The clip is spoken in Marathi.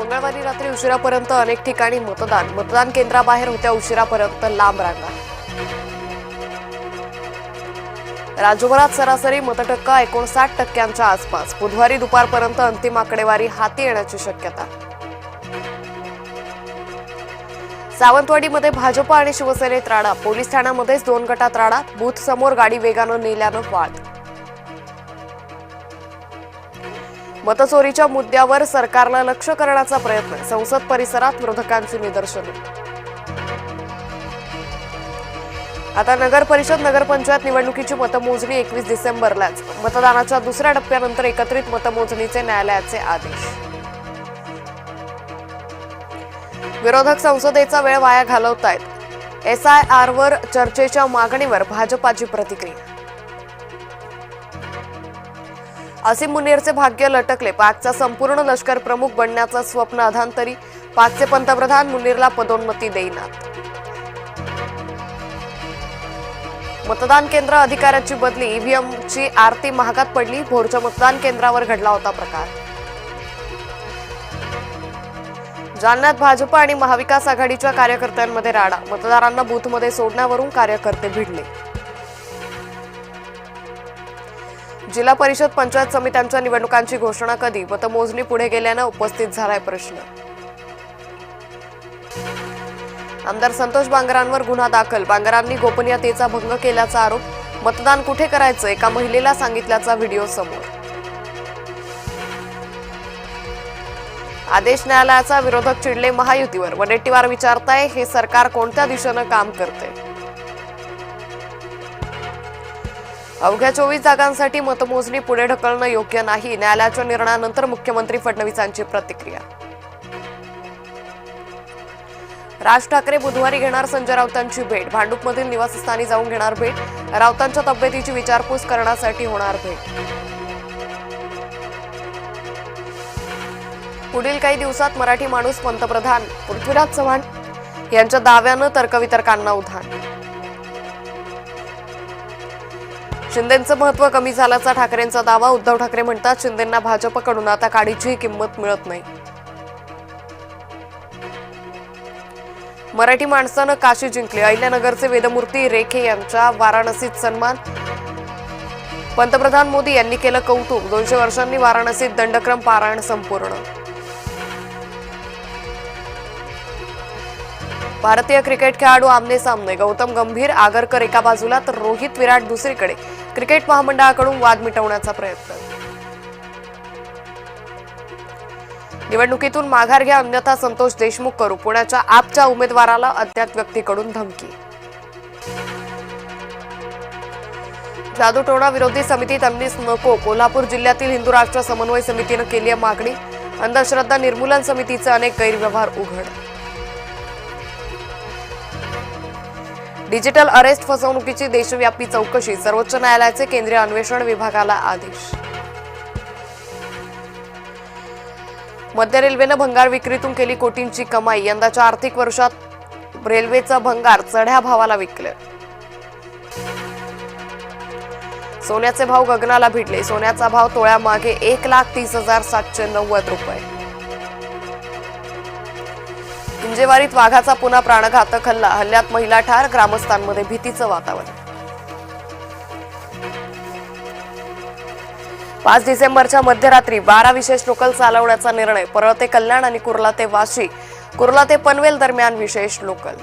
मंगळवारी रात्री उशिरापर्यंत अनेक ठिकाणी मतदान केंद्राबाहेर होत्या उशिरापर्यंत लांब रांगा। राज्यभरात सरासरी मतटक्का 59% आसपास। बुधवारी दुपारपर्यंत अंतिम आकडेवारी हाती येण्याची शक्यता। सावंतवाडीमध्ये भाजप आणि शिवसेनेत राडा। पोलीस ठाण्यामध्येच 2 गटात राडा। बूथ समोर गाडी वेगानं नेल्यानं वाद। मतचोरीच्या मुद्द्यावर सरकारला लक्ष्य करण्याचा प्रयत्न। संसद परिसरात विरोधकांची निदर्शने। आता नगर परिषद नगरपंचायत निवडणुकीची मतमोजणी 21 डिसेंबरलाच। मतदानाच्या दुसऱ्या टप्प्यानंतर एकत्रित मतमोजणीचे न्यायालयाचे आदेश। विरोधक संसदेचा वेळ वाया घालवतायत। SIR वर चर्चेच्या मागणीवर भाजपाची प्रतिक्रिया। असीम मुनीरचे भाग्य लटकले। पाकचा संपूर्ण लष्कर प्रमुख बनण्याचं स्वप्न अधांतरी। पाकचे पंतप्रधान मुनीरला पदोन्नती देईनात। मतदान केंद्र अधिकाऱ्याची बदली। ईव्हीएमची आरती महागात पडली। भोरच्या मतदान केंद्रावर घडला होता प्रकार। जालन्यात भाजप आणि महाविकास आघाडीच्या कार्यकर्त्यांमध्ये राडा। मतदारांना बूथमध्ये सोडण्यावरून कार्यकर्ते भिडले। जिल्हा परिषद पंचायत समित्यांच्या निवडणुकांची घोषणा कधी? मतमोजणी पुढे गेल्यानं उपस्थित झालाय प्रश्न। आमदार संतोष बांगरांवर गुन्हा दाखल। बांगरांनी गोपनीयतेचा भंग केल्याचा आरोप। मतदान कुठे करायचं एका महिलेला सांगितल्याचा व्हिडिओ समोर। आदेश न्यायालयाचा। विरोधक चिडले महायुतीवर। वडेट्टीवार विचारताय हे सरकार कोणत्या दिशेनं काम करते? अवघ्या 24 जागांसाठी मतमोजणी पुढे ढकलणं योग्य नाही। न्यायालयाच्या निर्णयानंतर मुख्यमंत्री फडणवीसांची प्रतिक्रिया। राज ठाकरे बुधवारी घेणार संजय राऊतांची भेट। भांडूपमधील निवासस्थानी जाऊन घेणार भेट। राऊतांच्या तब्येतीची विचारपूस करण्यासाठी होणार भेट। पुढील काही दिवसात मराठी माणूस पंतप्रधान। पृथ्वीराज चव्हाण यांच्या दाव्यानं तर्कवितर्कांना उधाण। शिंदेंचं महत्व कमी झाल्याचा ठाकरेंचा दावा। उद्धव ठाकरे म्हणतात शिंदेंना भाजपकडून आता काडीचीही किंमत मिळत नाही। मराठी माणसानं काशी जिंकली। अहिल्यानगरचे वेदमूर्ती रेखे यांचा वाराणसीत सन्मान। पंतप्रधान मोदी यांनी केलं कौतुक। 200 वर्षांनी वाराणसीत दंडक्रम पारायण संपूर्ण। भारतीय क्रिकेट खेळाडू आमने सामने। गौतम गंभीर आगरकर एका बाजूला तर रोहित विराट दुसरीकडे। क्रिकेट महामंडळाकडून वाद मिटवण्याचा प्रयत्न। निवडणुकीतून माघार घ्या अन्यथा संतोष देशमुख करू। पुण्याच्या आपच्या उमेदवाराला अज्ञात व्यक्तीकडून धमकी। जादूटोणा विरोधी समिती त्यांनीच नको। कोल्हापूर जिल्ह्यातील हिंदू राष्ट्र समन्वय समितीनं केली आहे मागणी। अंधश्रद्धा निर्मूलन समितीचे अनेक गैरव्यवहार उघड। डिजिटल अरेस्ट फसवणुकीची देशव्यापी चौकशी। सर्वोच्च न्यायालयाचे केंद्रीय अन्वेषण विभागाला आदेश। मध्य रेल्वेनं भंगार विक्रीतून केली कोटींची कमाई। यंदाच्या आर्थिक वर्षात रेल्वेचं भंगार चढ्या भावाला विकलं। सोन्याचे भाव गगनाला भिडले। सोन्याचा भाव तोळ्यामागे 1,30,790 रुपये। हिंजेवारीत वाघाचा पुन्हा प्राणघातक हल्ला। हल्ल्यात महिला ठार। ग्रामस्थांमध्ये भीतीचं वातावरण। 5 डिसेंबरच्या मध्यरात्री 12 विशेष लोकल चालवण्याचा निर्णय। परळ ते कल्याण आणि कुर्ला ते वाशी, कुर्ला ते पनवेल दरम्यान विशेष लोकल।